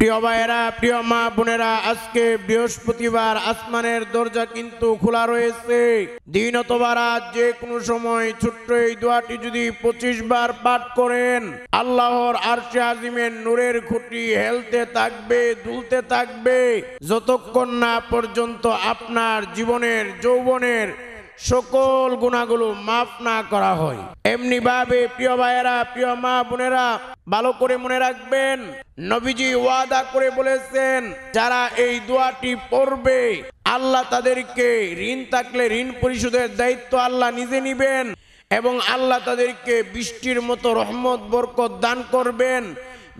প্রিয় ভাইয়েরা, প্রিয় মা বোনেরা, আজকে বৃহস্পতিবার, আসমানের দরজা কিন্তু খোলা রয়েছে। দিন অথবা রাত যে কোনো সময় ছোট্ট এই দোয়াটি যদি 25 বার পাঠ করেন, আল্লাহর আরশে আজিমের নূরের খুঁটি হেলতে থাকবে, দুলতে থাকবে, যতক্ষণ না পর্যন্ত আপনার জীবনের যৌবনের সকল গুনাহগুলো মাফ না করা হয়। এমনি ভাবে প্রিয় ভাইয়েরা, প্রিয় মা বোনেরা, ভালো করে মনে রাখবেন, নবীজি ওয়াদা করে বলেছেন, যারা এই দোয়াটি পড়বে আল্লাহ তাদেরকে ঋণ থাকলে ঋণ পরিশোধের দায়িত্ব আল্লাহ নিজে নিবেন এবং আল্লাহ তাদেরকে বৃষ্টির মতো রহমত বরকত দান করবেন,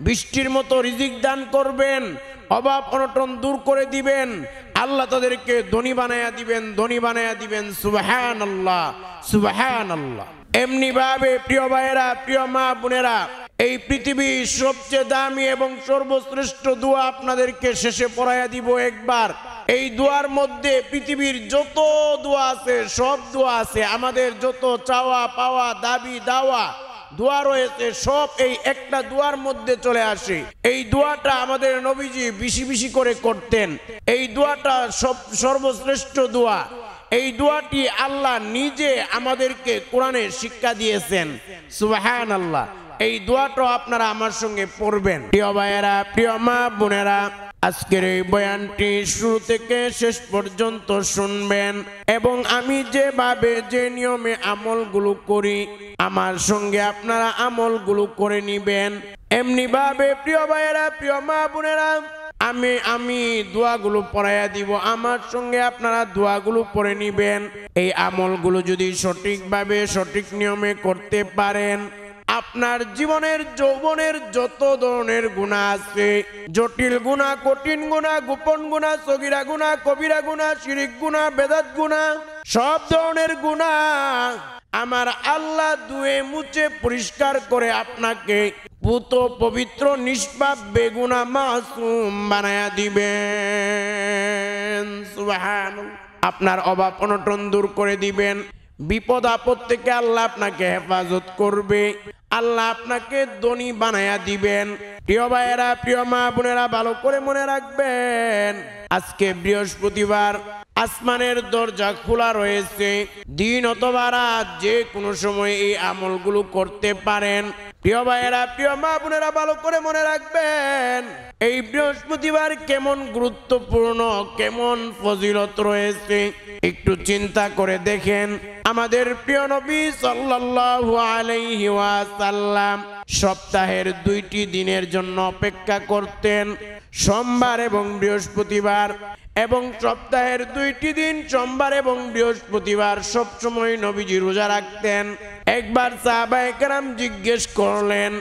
বৃষ্টির মতো রিজিক দান করবেন, অভাব অনটন দূর করে দিবেন, আল্লাহ তাদেরকে ধনী বানায়া দিবেন, ধনী বানায়া দিবেন। সুবহানাল্লাহ, সুবহানাল্লাহ। এমনি ভাবে প্রিয় ভাইয়েরা, প্রিয় মা বোনেরা, এই পৃথিবীর সবচেয়ে দামি এবং সর্বশ্রেষ্ঠ দোয়া আপনাদেরকে শেষে পড়াইয়া দিব একবার। এই দোয়ার মধ্যে পৃথিবীর যত দোয়া আছে, সব দোয়া আছে, আমাদের যত চাওয়া পাওয়া দাবি দাওয়া দোয়া রয়েছে, সব এই একটা দোয়ার মধ্যে চলে আসে। এই দোয়াটা আমাদের নবীজি বেশি বেশি করে করতেন। এই দোয়াটা সর্বশ্রেষ্ঠ দোয়া। এই দোয়াটি আল্লাহ নিজে আমাদেরকে কোরআনে শিক্ষা দিয়েছেন। সুবহানাল্লাহ। এই দোয়াটা আপনারা আমার সঙ্গে পড়বেন। প্রিয় ভাইয়েরা, প্রিয় মা বোনেরা, আজকের এই বয়ানটি শুরু থেকে শেষ পর্যন্ত শুনবেন এবং আমি যেভাবে যে নিয়মে আমলগুলো করি আমার সঙ্গে আপনারা আমলগুলো করে নিবেন। এমনি ভাবে প্রিয় ভাইয়েরা, প্রিয় মা বোনেরা, আমি দোয়াগুলো পড়াইয়া দিব, আমার সঙ্গে আপনারা দোয়াগুলো পড়ে নিবেন। এই আমলগুলো যদি সঠিকভাবে সঠিক নিয়মে করতে পারেন, আপনার জীবনের যৌবনের যত ধরনের গুনাহ আছে, জটিল গুনাহ, কঠিন গুনাহ, গোপন গুনাহ, সগীরা গুনাহ, কবিরা গুনাহ, শিরক গুনাহ, বেদাত গুনাহ, সব ধরনের গুনাহ আমার আল্লাহ ধুয়ে মুছে পরিষ্কার করে আপনাকে পুত পবিত্র নিষ্পাপ বেগুনা মাসুম বানায়া দিবেন। সুবহানাল্লাহ। আপনার অভাব অনটন দূর করে দিবেন, বিপদ আপদ থেকে আল্লাহ আপনাকে হেফাজত করবে, আল্লাহ আপনাকে ধনী বানায়া দিবেন। প্রিয় ভাইয়েরা, প্রিয় মা বোনেরা, ভালো করে মনে রাখবেন, আজকে বৃহস্পতিবার, আসমানের দরজা খোলা রয়েছে। দিন অথবা রাত যে কোনো সময় এই আমলগুলো করতে পারেন। প্রিয় ভাইয়েরা, প্রিয় মা বোনেরা, ভালো করে মনে রাখবেন, এই বৃহস্পতিবার কেমন গুরুত্বপূর্ণ, কেমন ফজিলত রয়েছে একটু চিন্তা করে দেখেন। আমাদের প্রিয় নবী সাল্লাল্লাহু আলাইহি ওয়াসাল্লাম সপ্তাহের 2টি দিনের জন্য অপেক্ষা করতেন, সোমবার এবং বৃহস্পতিবার, এবং সপ্তাহের 2টি দিন সোমবার এবং বৃহস্পতিবার সবসময় নবীজি রোজা রাখতেন। একবার সাহাবায়ে কেরাম জিজ্ঞেস করলেন,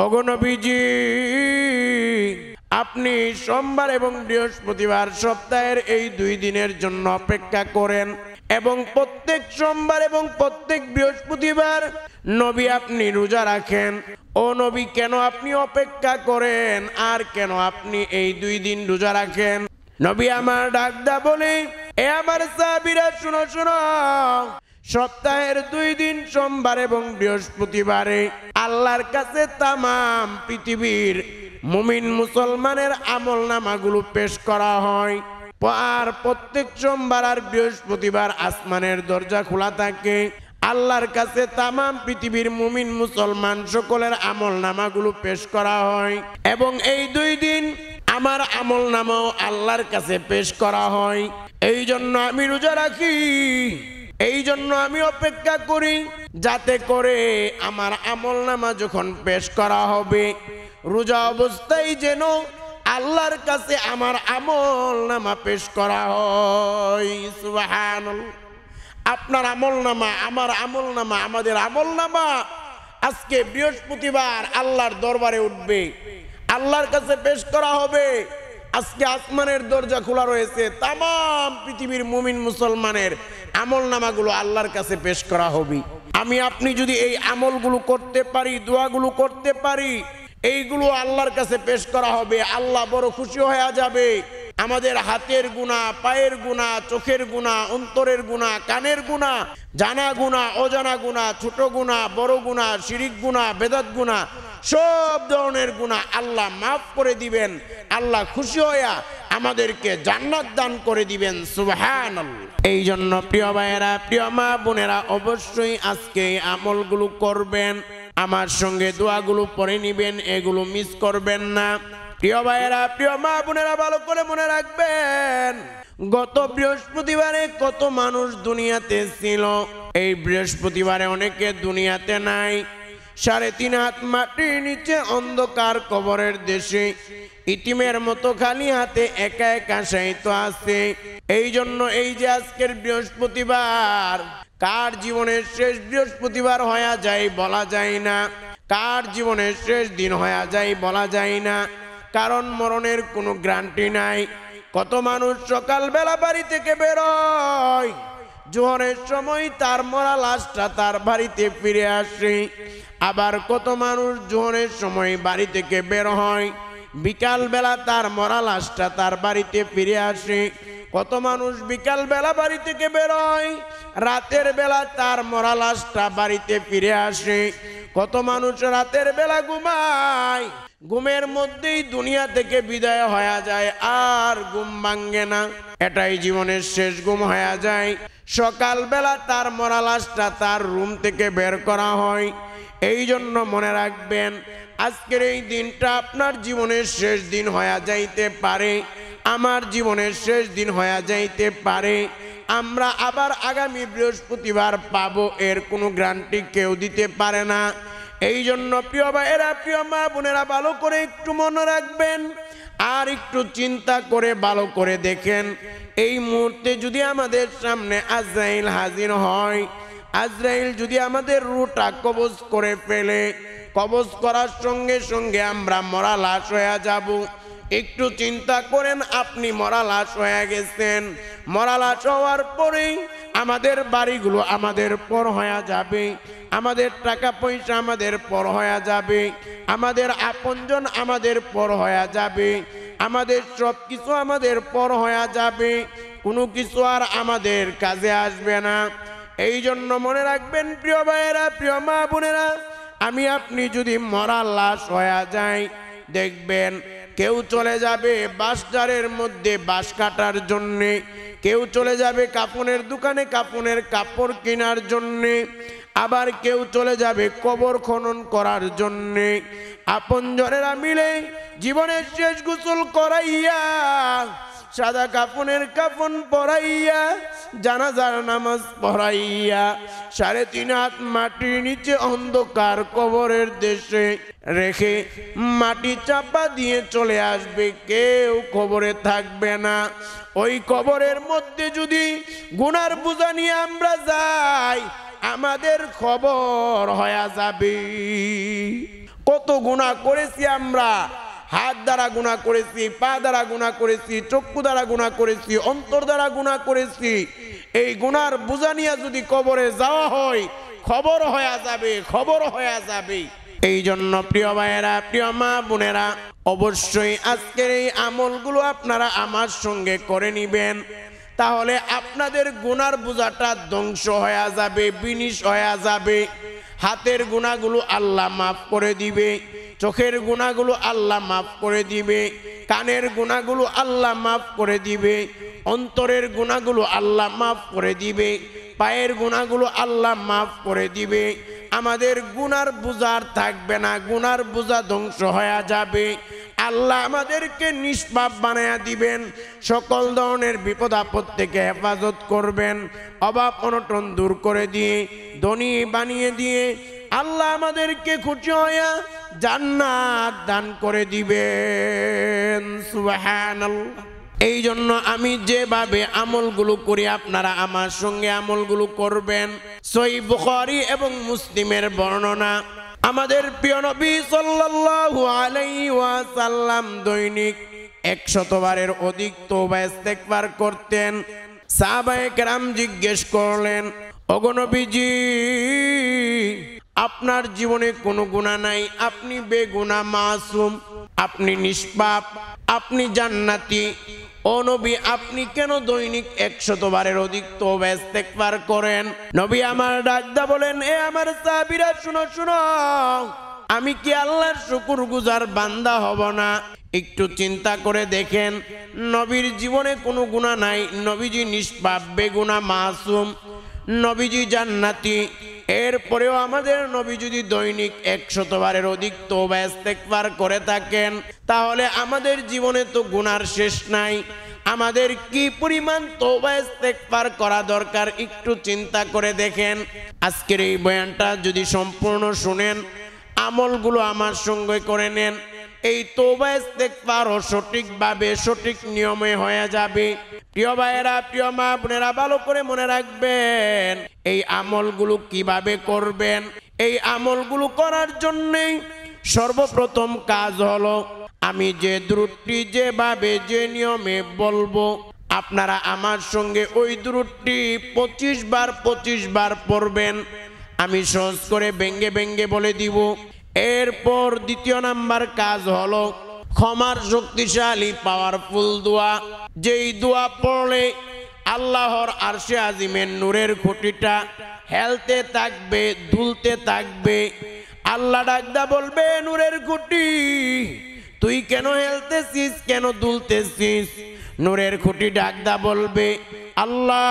ওগো নবীজি, আপনি সোমবার এবং বৃহস্পতিবার সপ্তাহের এই 2 দিনের জন্য অপেক্ষা করেন এবং প্রত্যেক সোমবার এবং প্রত্যেক বৃহস্পতিবার নবী আপনি রোজা রাখেন, ও নবী, কেন আপনি অপেক্ষা করেন আর কেন আপনি এই 2 দিন রোজা রাখেন? নবী আমার ডাকদা বলে, এ আমার সাহাবীরা, শুনো শুনো, সপ্তাহের 2 দিন সোমবার এবং বৃহস্পতিবারে আল্লাহর কাছে তামাম পৃথিবীর মুমিন মুসলমানের আমল নামাগুলো পেশ করা হয়। আর প্রত্যেক সোমবার আর বৃহস্পতিবার আসমানের দরজা খোলা থাকে, আল্লাহর কাছে তামাম পৃথিবীর মুমিন মুসলমান সকলের আমল নামাগুলো পেশ করা হয় এবং এই 2 দিন আমার আমল নামাও আল্লাহর কাছে পেশ করা হয়। এই জন্য আমি রোজা রাখি, এই জন্য আমি অপেক্ষা করি, যাতে করে আমার আমল নামা যখন পেশ করা হবে, রোজা অবস্থায় যেন আল্লাহর কাছে আমার আমল নামা পেশ করা হয়। সুবহানাল্লাহ। আপনার আমল নামা, আমার আমল নামা, আমাদের আমল নামা আজকে বৃহস্পতিবার আল্লাহর দরবারে উঠবে, আল্লাহর কাছে পেশ করা হবে। আজকে আসমানের দরজা খোলা রয়েছে, তামাম পৃথিবীর মুমিন মুসলমানের আমল নামাগুলো আল্লাহর কাছে পেশ করা হবে। আমি আপনি যদি এই আমলগুলো করতে পারি, দোয়াগুলো করতে পারি, এইগুলো আল্লাহর কাছে পেশ করা হবে, আল্লাহ বড় খুশি হয়ে যাবে। আমাদের হাতের গুনাহ, পায়ের গুনাহ, চোখের গুনাহ, অন্তরের গুনাহ, কানের গুনাহ, জানা গুনাহ, অজানা গুনাহ, ছোট গুনাহ, বড় গুনাহ, শিরক গুনাহ, বেদাত গুনাহ, সব ধরনের গুনাহ আল্লাহ মাফ করে দিবেন। আল্লাহ খুশি হইয়া আমাদেরকে জান্নাত দান করে দিবেন। সুবহানাল্লাহ। এই জন্য প্রিয় ভাইয়েরা, প্রিয় মা বোনেরা, অবশ্যই আজকে এই আমলগুলো করবেন, আমার সঙ্গে দোয়াগুলো পড়ে নিবেন, এগুলো মিস করবেন না। প্রিয় ভাইয়েরা, প্রিয় মা বোনেরা, ভালো করে মনে রাখবেন, গত বৃহস্পতিবারে কত মানুষ দুনিয়াতে ছিল, এই বৃহস্পতিবারে অনেকে দুনিয়াতে নাই। 3.5 হাত মাটির নিচে অন্ধকার কবরের দেশে ইতিমের মতো খালি হাতে একা একা শায়িত আছে। এই জন্য এই যে আজকের বৃহস্পতিবার, কার জীবনের শেষ বৃহস্পতিবার হয়ে যায় বলা যায় না, কার জীবনের শেষ দিন হয়ে যায় বলা যায় না, কারণ মরণের কোনো গ্যারান্টি নাই। কত মানুষ সকালবেলা বাড়ি থেকে বেরোয়, জোহরের সময় তার মরা লাশটা তার বাড়িতে ফিরে আসে। আবার কত মানুষ জোহরের সময় বাড়ি থেকে বের হয়, বিকালবেলা তার মরা লাশটা তার বাড়িতে ফিরে আসে। কত মানুষ বিকালবেলা বাড়ি থেকে বেরোয়, রাতের বেলা তার মরা লাশটা বাড়িতে ফিরে আসে। কত মানুষ রাতের বেলা ঘুমায়, ঘুমের মধ্যেই দুনিয়া থেকে বিদায় হয়ে যায়, আর ঘুম ভাঙ্গে না, এটাই জীবনের শেষ ঘুম হয়ে যায়। সকালবেলা তার মরা লাশটা তার রুম থেকে বের করা হয়। এই জন্য মনে রাখবেন, আজকের এই দিনটা আপনার জীবনের শেষ দিন হয়ে যাইতে পারে, আমার জীবনের শেষ দিন হয়ে যাইতে পারে। আমরা আবার আগামী বৃহস্পতিবার পাবো, এর কোনো গ্যারান্টি কেউ দিতে পারে না। এই জন্য প্রিয় ভাইয়েরা, প্রিয় মা বোনেরা, ভালো করে একটু মনে রাখবেন, আর একটু চিন্তা করে ভালো করে দেখেন, এই মুহূর্তে যদি আমাদের সামনে আজরাইল হাজির হয়, আজরাইল যদি আমাদের রূহটা কবজ করে ফেলে, কবজ করার সঙ্গে সঙ্গে আমরা মরা লাশ হয়ে যাব। একটু চিন্তা করেন, আপনি মরা লাশ হয়ে গেছেন, মরা লাশ হওয়ার পরেই আমাদের বাড়িগুলো আমাদের পর হয়ে যাবে, আমাদের টাকা পয়সা আমাদের পর হয়ে যাবে, আমাদের আপনজন আমাদের পর হয়ে যাবে, আমাদের সব কিছু আমাদের পর হয়ে যাবে, কোনো কিছু আর আমাদের কাজে আসবে না। এই জন্য মনে রাখবেন প্রিয় ভাইয়েরা, প্রিয় মা বোনেরা, আমি আপনি যদি মরা লাশ হয়ে যাই, দেখবেন কেউ চলে যাবে বাঁশঝাড়ের মধ্যে বাঁশ কাটার জন্যে, কেউ চলে যাবে কাপড়ের দোকানে কাপড়ের কাপড় কেনার জন্যে, আবার কেউ চলে যাবে কবর খনন করার জন্যে। আপনজনেরা মিলে জীবনের শেষ গোসল করাইয়া, সাদা কাফনের কাফন পরাইয়া, জানাজার নামাজ পড়াইয়া, 3.5 হাত মাটির নিচে অন্ধকার কবরের দেশে রেখে মাটি চাপা দিয়ে চলে আসবে, কেউ কবরে থাকবে না। ওই কবরের মধ্যে যদি গুনার বোঝা নিয়ে আমরা যাই, আমাদের খবর হয়ে যাবে। কত গুনাহ করেছি আমরা, হাত দ্বারা গুনাহ করেছি, পা দ্বারা গুনাহ করেছি, চক্ষু দ্বারা গুনাহ করেছি, অন্তর দ্বারা গুনাহ করেছি। এই গুনার বোঝা নিয়ে যদি কবরে যাওয়া হয়, খবর হয়ে যাবে, খবর হয়ে যাবে। এই জন্য প্রিয় ভাইয়েরা, প্রিয় মা বোনেরা, অবশ্যই আজকের এই আমলগুলো আপনারা আমার সঙ্গে করে নিবেন, তাহলে আপনাদের গুনার বোঝাটা ধ্বংস হয়ে যাবে, বিনিশ হয়ে যাবে। হাতের গুনাহগুলো আল্লাহ মাফ করে দিবে, চোখের গুনাহগুলো আল্লাহ মাফ করে দিবে, কানের গুনাহগুলো আল্লাহ মাফ করে দিবে, অন্তরের গুনাহগুলো আল্লাহ মাফ করে দিবে, পায়ের গুনাহগুলো আল্লাহ মাফ করে দিবে। আমাদের গুনার বোঝার থাকবে না, গুনার বোঝা ধ্বংস হয়ে যাবে। আল্লাহ আমাদেরকে নিষ্পাপ বানায়া দিবেন, সকল ধরনের বিপদ আপদ থেকে হেফাজত করবেন, অভাব অনটন দূর করে দিয়ে ধনী বানিয়ে দিয়ে আল্লাহ আমাদেরকে খুশি হইয়া জান্নাত দান করে দিবেন। সুবহানাল্লাহ। এই জন্য আমি যেভাবে আমলগুলো করি আপনারা আমার সঙ্গে আমলগুলো করবেন। সহিহ বুখারী এবং মুসলিমের বর্ণনা, আমাদের প্রিয় নবী সাল্লাল্লাহু আলাইহি ওয়াসাল্লাম দৈনিক 100 বারের অধিক তওবা ইস্তেগফার করতেন। সাহাবায়ে কেরাম জিজ্ঞেস করলেন, ওগো নবীজি, আপনার জীবনে কোনো গুনাহ নাই, আপনি বেগুনাহ মাসুম, আপনি নিষ্পাপ, আপনি জান্নাতি, ও নবী আপনি কেন দৈনিক 100 বারের অধিক তওবা ইস্তেগফার করেন? নবী আমার ডাকদা বলেন, এ আমার সাহাবীরা শুনো শুনো, আমি কি আল্লাহর শুকরগুজার বান্দা হব না? একটু চিন্তা করে দেখেন, নবীর জীবনে কোনো গুনাহ নাই, নবীজি নিষ্পাপ বেগুনা মাসুম, নবীজি জান্নাতি। এরপরেও আমাদের নবী যদি দৈনিক 100 বারের অধিক তওবা ইস্তেগফার করে থাকেন, তাহলে আমাদের জীবনে তো গুনার শেষ নাই। আমাদের কি পরিমাণ তওবা ইস্তেগফার করা দরকার একটু চিন্তা করে দেখেন। আজকের এই বয়ানটা যদি সম্পূর্ণ শুনেন, আমলগুলো আমার সঙ্গে করে নেন, এই তওবা ইস্তেগফার সঠিকভাবে সঠিক নিয়মে হয়ে যাবে। প্রিয় ভাইয়েরা, প্রিয় মা বোনেরা, ভালো করে মনে রাখবেন এই আমলগুলো কিভাবে করবেন। এই আমলগুলো করার জন্যই সর্বপ্রথম কাজ হলো, আমি যে দুরূদটি যেভাবে যে নিয়মে বলবো, আপনারা আমার সঙ্গে ওই দুরূদটি 25 বার পড়বেন। আমি সহজ করে ব্যঙ্গে ব্যঙ্গে বলে দিব। এরপর দ্বিতীয় নাম্বার কাজ হলো ক্ষমার শক্তিশালী পাওয়ারফুল দোয়া, যেই দোয়া পড়লে আল্লাহর আরশে আজিমের নূরের খুঁটিটা হেলতে থাকবে, দুলতে থাকবে। আল্লাহ ডাকদা বলবে, নূরের খুঁটি তুই কেন হেলতেছিস, কেন দুলতেছিস? নূরের খুঁটি ডাকদা বলবে, আল্লাহ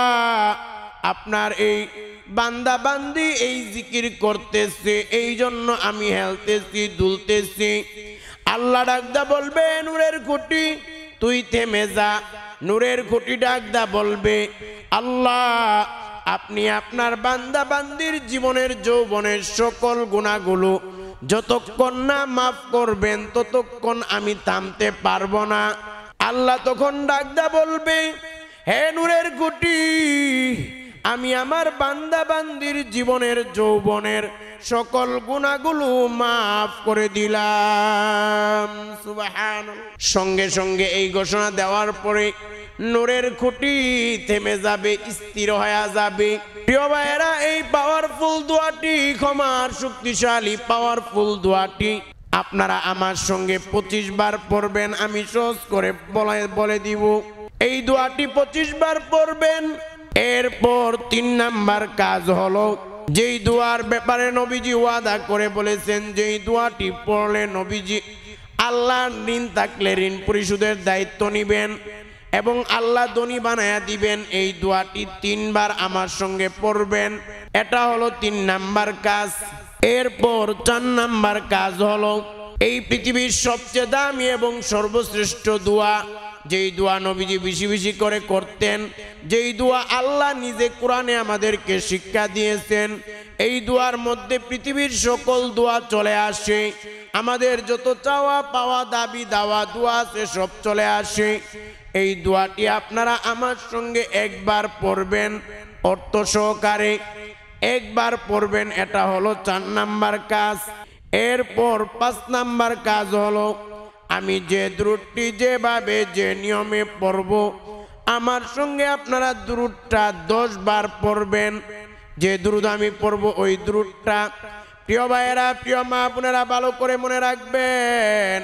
আপনার এই বান্দা বান্দি এই জিকির করতেছে, এই জন্য আমি হেলতেছি, দুলতেছি। আল্লাহ ডাকদা বলবে, নূরের খুঁটি তুই থেমে যা। নূরের খুঁটি ডাকদা বলবে, আল্লাহ আপনি আপনার বান্দা বান্দির জীবনের যৌবনের সকল গুনাহগুলো যতক্ষণ না মাফ করবেন ততক্ষণ আমি থামতে পারবো না। আল্লাহ তখন ডাকদা বলবে, হে নূরের খুঁটি, আমি আমার বান্দা বান্দির জীবনের যৌবনের সকল গুনাহগুলো মাফ করে দিলাম। সুবহানাল্লাহ। সঙ্গে সঙ্গে এই ঘোষণা দেওয়ার পরে নূরের খুঁটি থেমে যাবে, স্থির হয়ে যাবে। প্রিয় ভাইয়েরা, এই পাওয়ারফুল দোয়াটি, ক্ষমার শক্তিশালী পাওয়ারফুল দোয়াটি আপনারা আমার সঙ্গে 25 বার পড়বেন। আমি সহজ করে বলে দিব। এই দোয়াটি 25 বার পড়বেন। এরপর 3 নাম্বার কাজ হলো, যেই দোয়ার ব্যাপারে নবীজি ওয়াদা করে বলেছেন, যেই দোয়াটি পড়লে নবীজি আল্লাহর ঋণ থাকলে ঋণ পরিশোধের দায়িত্ব নিবেন এবং আল্লাহ ধনী বানায়া দিবেন। এই দোয়াটি 3 বার আমার সঙ্গে পড়বেন। এটা হলো 3 নাম্বার কাজ। এরপর 4 নাম্বার কাজ হলো, এই পৃথিবীর সবচেয়ে দামি এবং সর্বশ্রেষ্ঠ দোয়া, যেই দোয়া নবীজি বেশি বেশি করে করতেন, যেই দোয়া আল্লাহ নিজে কোরআনে আমাদেরকে শিক্ষা দিয়েছেন। এই দোয়ার মধ্যে পৃথিবীর সকল দোয়া চলে আসে। আমাদের যত চাওয়া পাওয়া দাবি দাওয়া দোয়া আছে সব চলে আসে। এই দোয়াটি আপনারা আমার সঙ্গে একবার পড়বেন, অর্থ সহকারে একবার পড়বেন। এটা হলো 4 নাম্বার কাজ। এরপর 5 নাম্বার কাজ হলো, আমি যে দুরূদটি যেভাবে যে নিয়মে পড়ব, আমার সঙ্গে আপনারা দুরূদটা 10 বার পড়বেন। যে দুরূদ আমি পড়ব ওই দুরূদটা, প্রিয় ভাইয়েরা, প্রিয় মা বোনেরা, ভালো করে মনে রাখবেন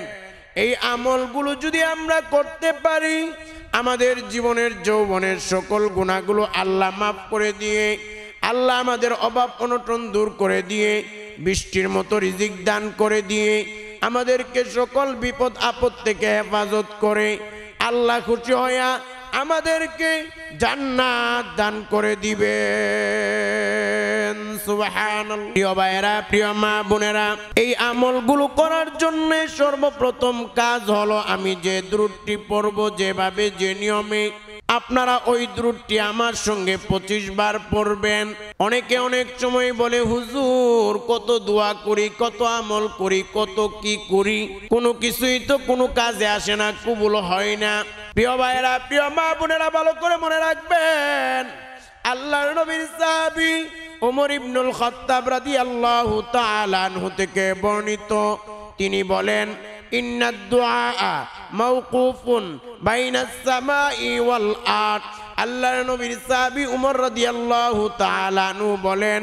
এই আমলগুলো যদি আমরা করতে পারি, আমাদের জীবনের যৌবনের সকল গুনাহগুলো আল্লাহ মাফ করে দিয়ে, আল্লাহ আমাদের অভাব অনটন দূর করে দিয়ে, বৃষ্টির মতো রিজিক দান করে দিয়ে, আমাদেরকে সকল বিপদ আপদ থেকে হেফাজত করে আল্লাহ খুশি হইয়া আমাদেরকে জান্নাত দান করে দিবেন। সুবহানাল্লাহ। প্রিয় ভাইয়েরা, প্রিয় মা বোনেরা, এই আমলগুলো করার জন্য সর্বপ্রথম কাজ হলো, আমি যে দুরূদটি পড়ব যেভাবে যে নিয়মে, আপনারা ওই দুরূদটি আমার সঙ্গে 25 বার পড়বেন। অনেকে অনেক সময় বলে, হুজুর কত দোয়া করি, কত আমল করি, কত কি করি, কোনো কিছুই তো কোনো কাজে আসে না, কবুল হয় না। প্রিয় ভাইয়েরা, প্রিয় মা বোনেরা, ভালো করে মনে রাখবেন আল্লাহর নবীর সাহাবী ওমর ইবনুল খাত্তাব রাদিয়াল্লাহু তাআলা আনহু থেকে বর্ণিত, তিনি বলেন, ইন্নাদ দুআ মাওকুফুন বাইনাস সামাই ওয়াল আরদ। আল্লাহর নবীর সাহাবী উমর রাদিয়াল্লাহু তাআলা আনহু বলেন,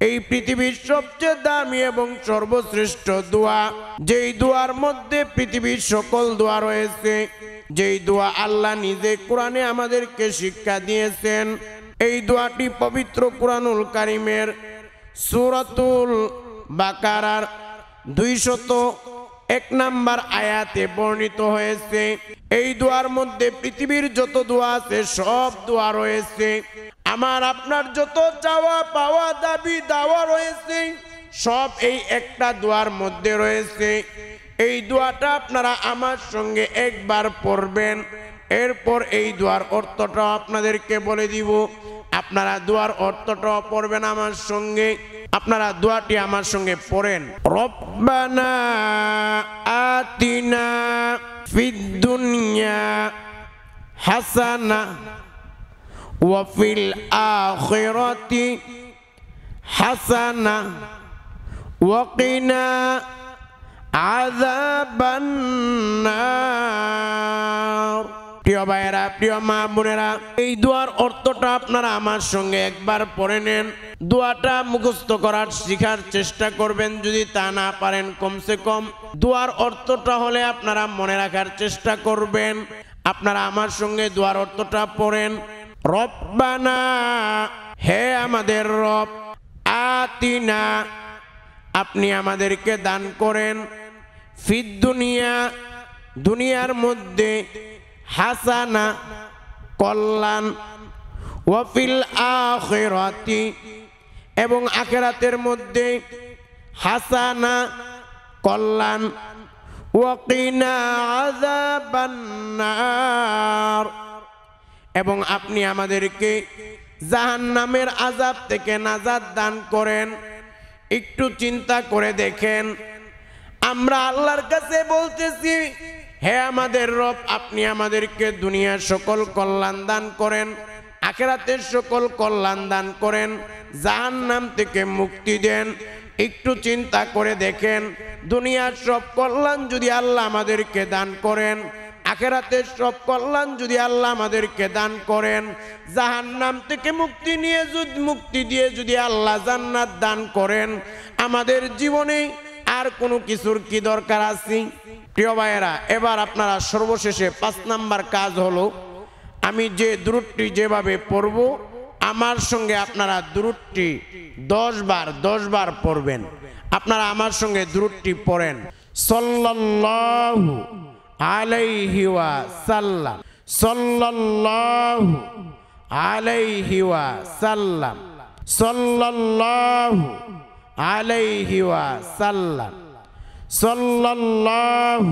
এই পৃথিবীর সবচেয়ে দামি এবং সর্বশ্রেষ্ঠ দোয়া, যেই দোয়ার মধ্যে পৃথিবীর সকল দোয়া রয়েছে, যেই দোয়া আল্লাহ নিজে কোরআনে আমাদেরকে শিক্ষা দিয়েছেন। এই দোয়াটি পবিত্র কুরআনুল কারীমের সূরাতুল বাকারার 201 নম্বর আয়াতে বর্ণিত হয়েছে। এই দোয়ার মধ্যে পৃথিবীর যত দোয়া আছে সব দোয়া রয়েছে। আমার আপনার যত চাওয়া পাওয়া দাবি দাওয়া রয়েছে সব এই একটা দোয়ার মধ্যে রয়েছে। এই দোয়াটা আপনারা আমার সঙ্গে একবার পড়বেন, এরপর এই দোয়ার অর্থটা আপনাদেরকে বলে দিব। আপনারা দোয়ার অর্থটা পড়বেন আমার সঙ্গে। আপনারা দোয়াটি আমার সঙ্গে পড়েন। রব্বানা আতিনা ফিদ দুনিয়া হাসানা ওয়া ফিল আখিরাতি হাসানা ওয়া কিনা আযাবান নার। প্রিয় ভাইয়েরা, প্রিয় মা বোনেরা, এই দোয়ার অর্থটা আপনারা আমার সঙ্গে একবার পড়ে নেন। দোয়াটা মুখস্থ করার শেখার চেষ্টা করবেন, যদি তা না পারেন কমসে কম দোয়ার অর্থটা হলে আপনারা মনে রাখার চেষ্টা করবেন। আপনারা আমার সঙ্গে দোয়ার অর্থটা পড়েন। রব্বানা, হে আমাদের রব, আতিনা, আপনি আমাদেরকে দান করেন, ফিদ দুনিয়া, দুনিয়ার মধ্যে, হাসানা, কল্যাণ, ওয়া ফিল আখিরাতি, এবং আখিরাতের মধ্যে, হাসানা, কল্যাণ, ওয়া কিনা আযাবান নার, এবং আপনি আমাদেরকে জাহান্নামের আযাব থেকে নাজাত দান করেন। একটু চিন্তা করে দেখেন, আমরা আল্লাহর কাছে বলতেছি, হে আমাদের রব, আপনি আমাদেরকে দুনিয়ার সকল কল্যাণ দান করেন, আখিরাতের সকল কল্যাণ দান করেন, জাহান্নাম থেকে মুক্তি দেন। একটু চিন্তা করে দেখেন, দুনিয়ার সব কল্যাণ যদি আল্লাহ আমাদেরকে দান করেন, আখিরাতের সব কল্যাণ যদি আল্লাহ আমাদেরকে দান করেন, জাহান্নাম থেকে মুক্তি দিয়ে যদি আল্লাহ জান্নাত দান করেন, আমাদের জীবনে আর কোনো কিছুর কি দরকার আছে? প্রিয় ভাইয়েরা, এবার আপনারা সর্বশেষে 5 নাম্বার কাজ হলো, আমি যে দুরূদটি যেভাবে পড়ব আমার সঙ্গে আপনারা দুরূদটি 10 বার পড়বেন। আপনারা আমার সঙ্গে দুরূদটি পড়েন। সাল্লাল্লাহু আলাইহি ওয়াসাল্লাম, সাল্লাল্লাহু আলাইহি ওয়াসাল্লাম, সাল্লাল্লাহু আলাইহি ওয়াসাল্লাম, সাল্লাল্লাহু